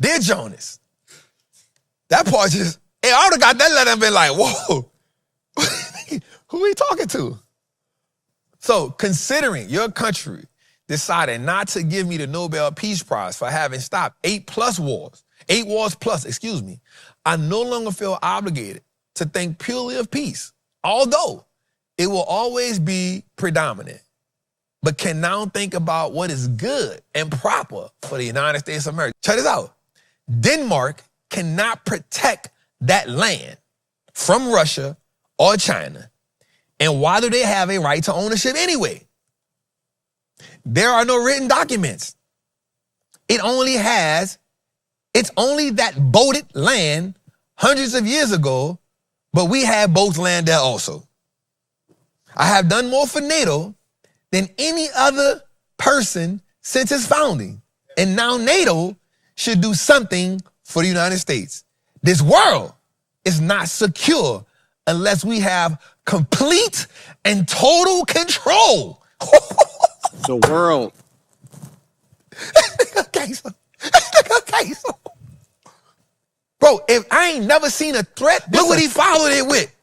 Dear Jonas. That part just, hey, I would have got that letter and been like, whoa, who are we talking to? So considering your country decided not to give me the Nobel Peace Prize for having stopped 8 wars plus, I no longer feel obligated to think purely of peace, although it will always be predominant, but can now think about what is good and proper for the United States of America. Check this out. Denmark cannot protect that land from Russia or China. And why do they have a right to ownership anyway? There are no written documents. It's only that boated land hundreds of years ago, but we had both land there also. I have done more for NATO than any other person since its founding. And now NATO should do something for the United States. This world is not secure unless we have complete and total control. The world. Bro, if I ain't never seen a threat, look what he followed it with.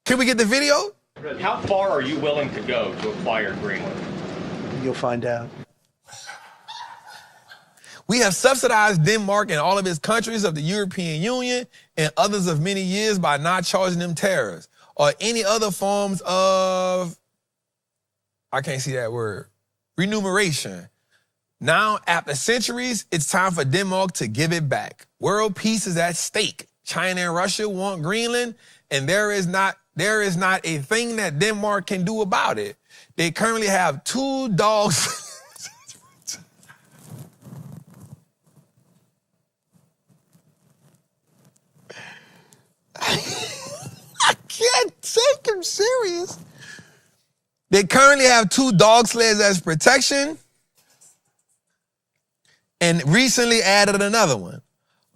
Can we get the video? How far are you willing to go to acquire Greenland? You'll find out. We have subsidized Denmark and all of its countries of the European Union and others of many years by not charging them tariffs or any other forms of, I can't see that word, remuneration. Now, after centuries, it's time for Denmark to give it back. World peace is at stake. China and Russia want Greenland, and there is not a thing that Denmark can do about it. They currently have 2 dogs. I can't take him serious. They currently have 2 dog sleds as protection and recently added another one.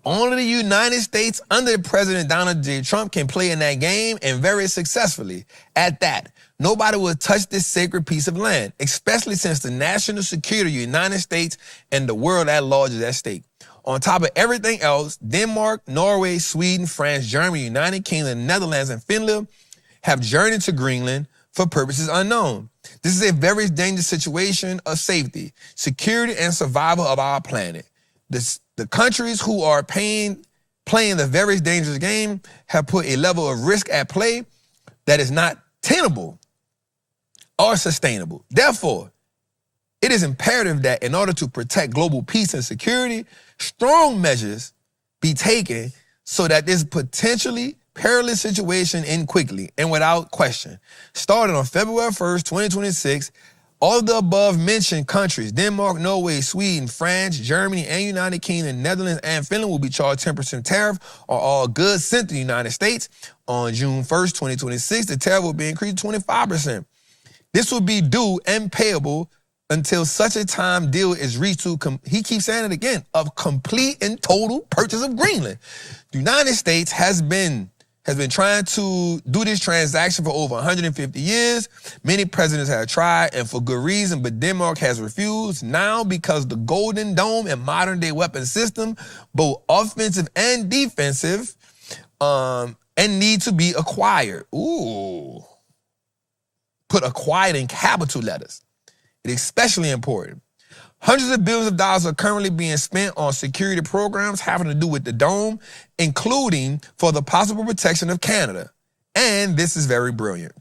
Only the United States under President Donald J. Trump can play in that game, and very successfully at that. Nobody will touch this sacred piece of land, especially since the national security of the United States and the world at large is at stake. On top of everything else, Denmark, Norway, Sweden, France, Germany, United Kingdom, Netherlands, and Finland have journeyed to Greenland for purposes unknown. This is a very dangerous situation of safety, security, and survival of our planet. The countries who are playing the very dangerous game have put a level of risk at play that is not tenable or sustainable. Therefore, it is imperative that in order to protect global peace and security, strong measures be taken so that this potentially perilous situation end quickly and without question. Starting on February 1st, 2026, all of the above mentioned countries, Denmark, Norway, Sweden, France, Germany, and United Kingdom, Netherlands, and Finland will be charged 10% tariff on all goods sent to the United States. On June 1st, 2026, the tariff will be increased to 25%. This will be due and payable until such a time deal is reached to, he keeps saying it again, of complete and total purchase of Greenland. The United States has been trying to do this transaction for over 150 years. Many presidents have tried, and for good reason, but Denmark has refused. Now, because the Golden Dome and modern-day weapon system, both offensive and defensive, and need to be acquired. Ooh. Put acquired in capital letters. It's especially important. Hundreds of billions of dollars are currently being spent on security programs having to do with the dome, including for the possible protection of Canada. And this is very brilliant.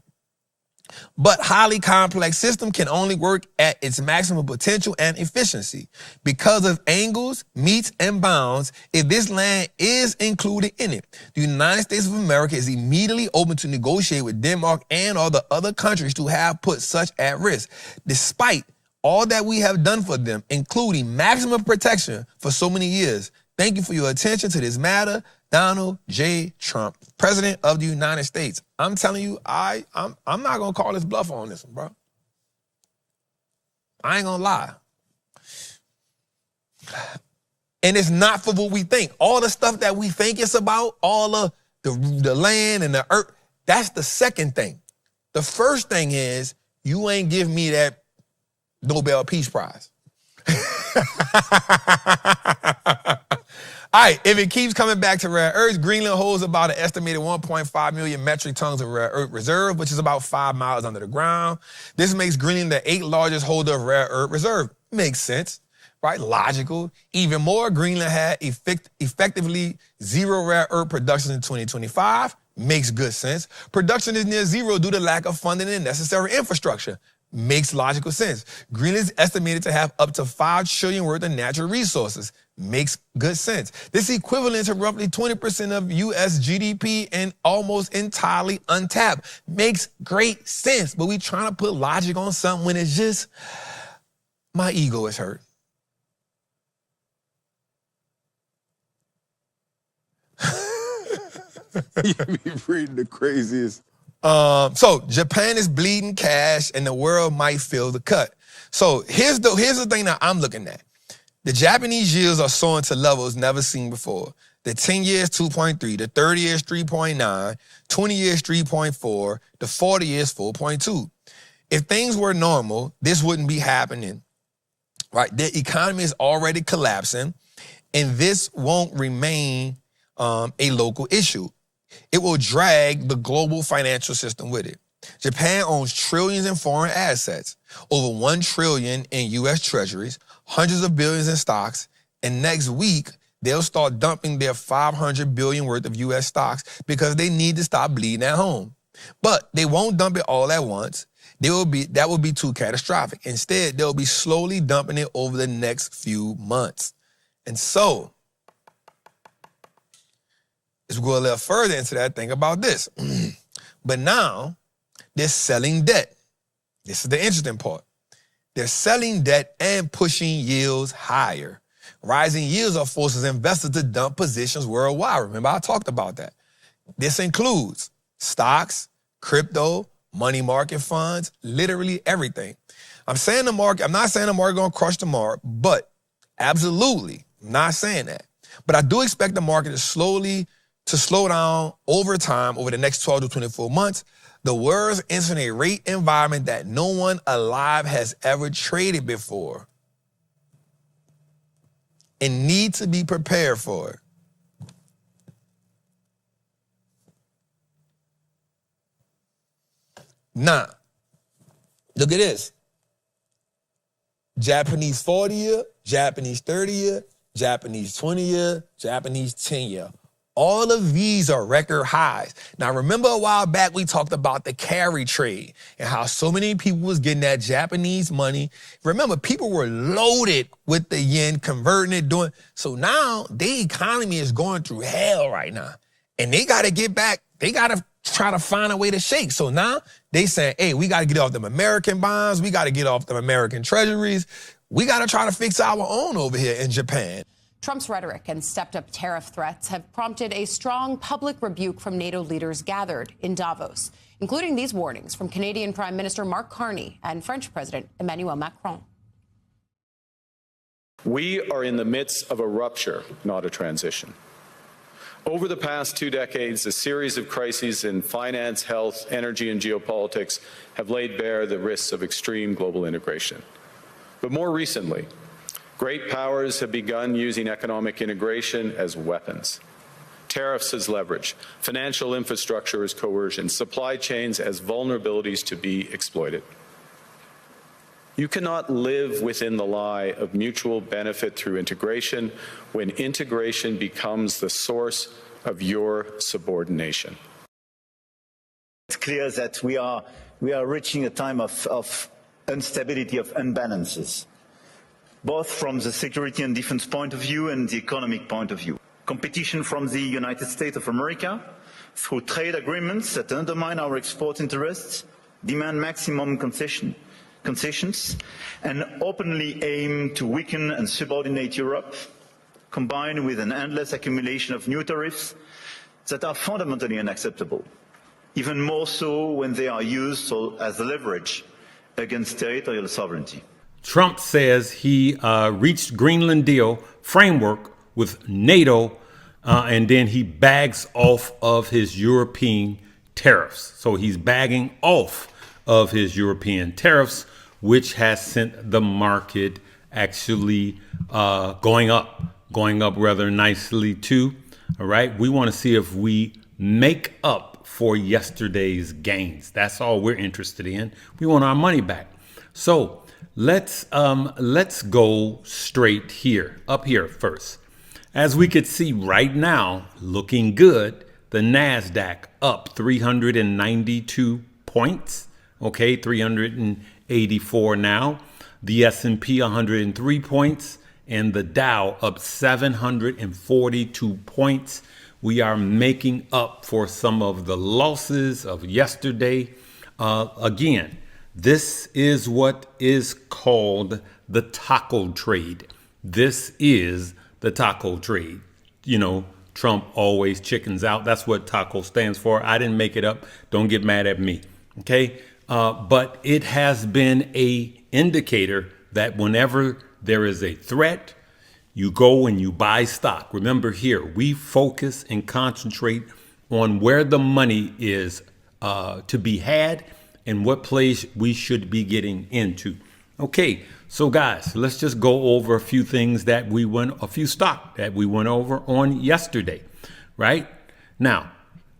But highly complex system can only work at its maximum potential and efficiency. Because of angles, meets, and bounds, if this land is included in it, the United States of America is immediately open to negotiate with Denmark and all the other countries who have put such at risk, despite all that we have done for them, including maximum protection for so many years. Thank you for your attention to this matter. Donald J. Trump, President of the United States. I'm telling you, I'm not gonna call this bluff on this one, bro. I ain't gonna lie. And it's not for what we think. All the stuff that we think it's about, all of the land and the earth, that's the second thing. The first thing is, you ain't give me that Nobel Peace Prize. All right, if it keeps coming back to rare earths, Greenland holds about an estimated 1.5 million metric tons of rare earth reserve, which is about 5 miles under the ground. This makes Greenland the 8th largest holder of rare earth reserve. Makes sense, right? Logical. Even more, Greenland had effectively zero rare earth production in 2025. Makes good sense. Production is near zero due to lack of funding and necessary infrastructure. Makes logical sense. Greenland is estimated to have up to $5 trillion worth of natural resources. Makes good sense. This is equivalent to roughly 20% of U.S. GDP and almost entirely untapped. Makes great sense, but we trying to put logic on something when it's just, my ego is hurt. You be reading the craziest. So Japan is bleeding cash and the world might feel the cut. So here's the thing that I'm looking at. The Japanese yields are soaring to levels never seen before. The 10-year is 2.3, the 30-year is 3.9, 20-year is 3.4, the 40-year is 4.2. If things were normal, this wouldn't be happening, right? The economy is already collapsing, and this won't remain a local issue. It will drag the global financial system with it. Japan owns trillions in foreign assets, over $1 trillion in U.S. treasuries, hundreds of billions in stocks, and next week, they'll start dumping their $500 billion worth of U.S. stocks because they need to stop bleeding at home. But they won't dump it all at once. That will be too catastrophic. Instead, they'll be slowly dumping it over the next few months. And so, let's go a little further into that. Think about this. But now, they're selling debt. This is the interesting part. They're selling debt and pushing yields higher. Rising yields are forces investors to dump positions worldwide. Remember, I talked about that. This includes stocks, crypto, money market funds, literally everything. I'm not saying the market going to crush tomorrow, but absolutely, I'm not saying that. But I do expect the market to slow down over time, over the next 12 to 24 months. The world's entering a rate environment that no one alive has ever traded before and need to be prepared for it. Now, look at this. Japanese 40-year, Japanese 30-year, Japanese 20-year, Japanese 10-year. All of these are record highs. Now, remember a while back we talked about the carry trade and how so many people was getting that Japanese money. Remember, people were loaded with the yen, converting it, doing. So now the economy is going through hell right now. And they got to get back. They got to try to find a way to shake. So now they saying, hey, we got to get off them American bonds. We got to get off them American treasuries. We got to try to fix our own over here in Japan. Trump's rhetoric and stepped-up tariff threats have prompted a strong public rebuke from NATO leaders gathered in Davos, including these warnings from Canadian Prime Minister Mark Carney and French President Emmanuel Macron. We are in the midst of a rupture, not a transition. Over the past 2 decades, a series of crises in finance, health, energy, and geopolitics have laid bare the risks of extreme global integration. But more recently, great powers have begun using economic integration as weapons. Tariffs as leverage, financial infrastructure as coercion, supply chains as vulnerabilities to be exploited. You cannot live within the lie of mutual benefit through integration when integration becomes the source of your subordination. It's clear that we are reaching a time of instability, of imbalances, both from the security and defense point of view and the economic point of view. Competition from the United States of America through trade agreements that undermine our export interests, demand maximum concessions, and openly aim to weaken and subordinate Europe, combined with an endless accumulation of new tariffs that are fundamentally unacceptable, even more so when they are used as leverage against territorial sovereignty. Trump says he reached Greenland deal framework with NATO, and then he bags off of his European tariffs. So he's bagging off of his European tariffs, which has sent the market actually going up going up rather nicely too. All right. We want to see if we make up for yesterday's gains. That's all we're interested in. We want our money back. So let's go straight here, up here first. As we could see right now, looking good, the NASDAQ up 392 points. Okay, 384 now. The S&P 103 points, and the Dow up 742 points. We are making up for some of the losses of yesterday. Again, this is what is called the taco trade. This is the taco trade. You know, Trump always chickens out. That's what taco stands for. I didn't make it up. Don't get mad at me. Okay. But it has been a indicator that whenever there is a threat, you go and you buy stock. Remember here, we focus and concentrate on where the money is to be had and what place we should be getting into. Okay, so guys, let's just go over a few things that we went, a few stock that we went over on yesterday, right? Now,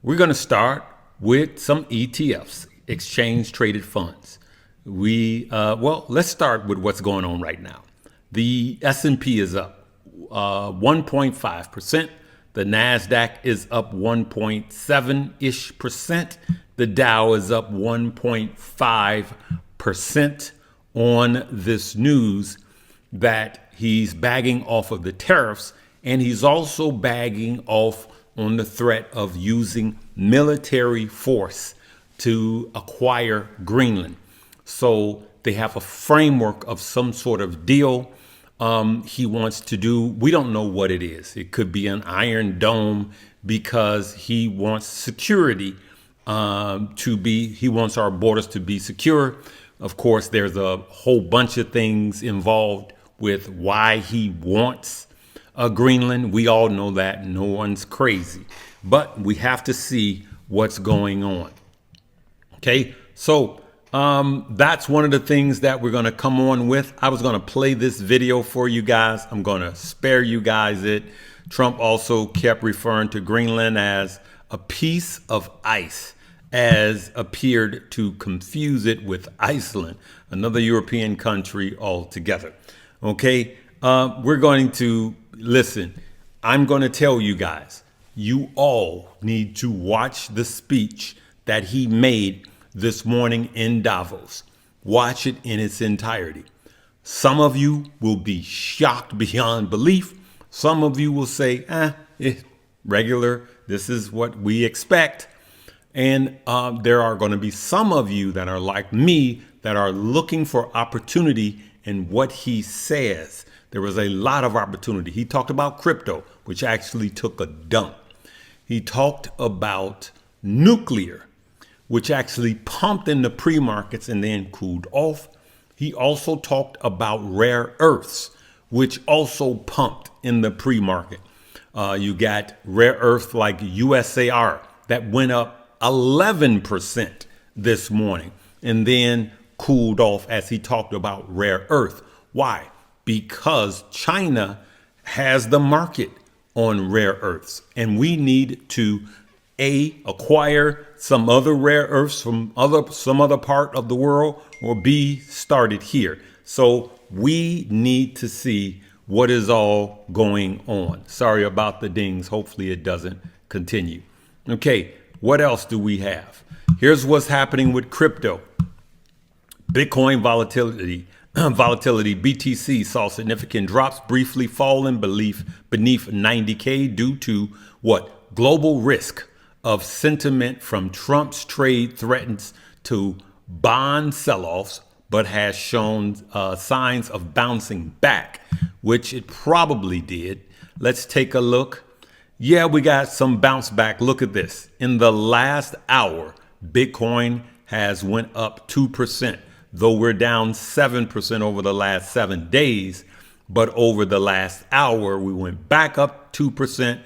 we're going to start with some ETFs, exchange traded funds. Let's start with what's going on right now. The S&P is up 1.5%. The NASDAQ is up 1.7-ish%. The Dow is up 1.5% on this news that he's bagging off of the tariffs, and he's also bagging off on the threat of using military force to acquire Greenland. So they have a framework of some sort of deal he wants to do. We don't know what it is. It could be an Iron Dome because he wants security he wants our borders to be secure. Of course, there's a whole bunch of things involved with why he wants Greenland. We all know that. No one's crazy. But we have to see what's going on. Okay, so that's one of the things that we're going to come on with. I was going to play this video for you guys. I'm going to spare you guys it. Trump also kept referring to Greenland as a piece of ice, as appeared to confuse it with Iceland, another European country altogether. Okay, we're going to listen. I'm going to tell you guys, you all need to watch the speech that he made this morning in Davos. Watch it in its entirety. Some of you will be shocked beyond belief. Some of you will say, regular, this is what we expect. And there are going to be some of you that are like me that are looking for opportunity in what he says. There was a lot of opportunity. He talked about crypto, which actually took a dump. He talked about nuclear, which actually pumped in the pre-markets and then cooled off. He also talked about rare earths, which also pumped in the pre-market. You got rare earth like USAR that went up 11% this morning and then cooled off as he talked about rare earth. Why? Because China has the market on rare earths, and we need to acquire some other rare earths from some other part of the world, or B, started here. So we need to see what is all going on. Sorry about the dings. Hopefully it doesn't continue. Okay, what else do we have? Here's what's happening with crypto. Bitcoin volatility, BTC saw significant drops, briefly falling beneath 90K due to what? Global risk of sentiment from Trump's trade threatens to bond sell-offs, but has shown signs of bouncing back, which it probably did. Let's take a look. Yeah, we got some bounce back. Look at this. In the last hour, Bitcoin has went up 2%, though we're down 7% over the last 7 days. But over the last hour, we went back up 2%.